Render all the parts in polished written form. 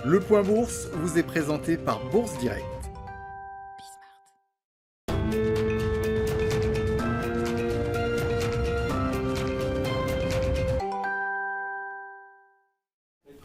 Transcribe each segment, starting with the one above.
Le Point Bourse vous est présenté par Bourse Direct.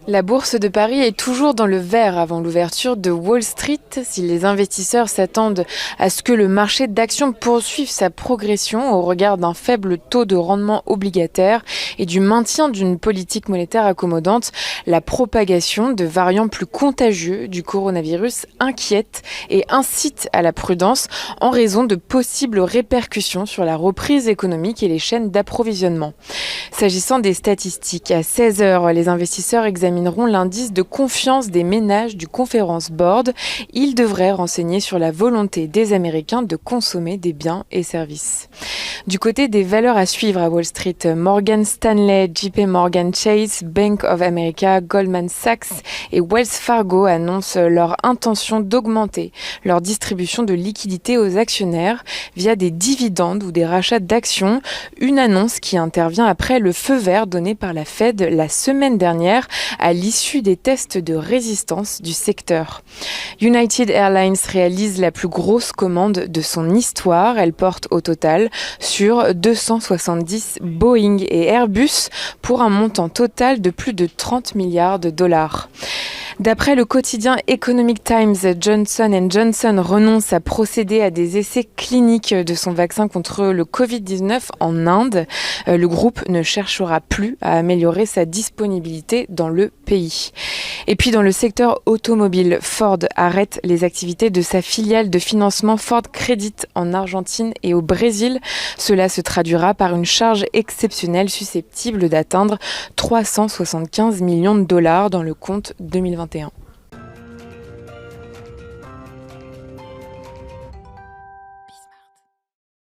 La bourse de Paris est toujours dans le vert avant l'ouverture de Wall Street. Si les investisseurs s'attendent à ce que le marché d'actions poursuive sa progression au regard d'un faible taux de rendement obligataire et du maintien d'une politique monétaire accommodante, la propagation de variants plus contagieux du coronavirus inquiète et incite à la prudence en raison de possibles répercussions sur la reprise économique et les chaînes d'approvisionnement. S'agissant des statistiques, à 16h, les investisseurs examineront l'indice de confiance des ménages du Conference Board. Il devrait renseigner sur la volonté des Américains de consommer des biens et services. Du côté des valeurs à suivre à Wall Street, Morgan Stanley, JP Morgan Chase, Bank of America, Goldman Sachs et Wells Fargo annoncent leur intention d'augmenter leur distribution de liquidités aux actionnaires via des dividendes ou des rachats d'actions. Une annonce qui intervient après le feu vert donné par la Fed la semaine dernière à l'issue des tests de résistance du secteur. United Airlines réalise la plus grosse commande de son histoire. Elle porte au total sur 270 Boeing et Airbus pour un montant total de plus de 30 milliards de dollars. D'après le quotidien Economic Times, Johnson & Johnson renonce à procéder à des essais cliniques de son vaccin contre le Covid-19 en Inde. Le groupe ne cherchera plus à améliorer sa disponibilité dans le pays. Et puis dans le secteur automobile, Ford arrête les activités de sa filiale de financement Ford Credit en Argentine et au Brésil. Cela se traduira par une charge exceptionnelle susceptible d'atteindre 375 millions de dollars dans le compte 2021.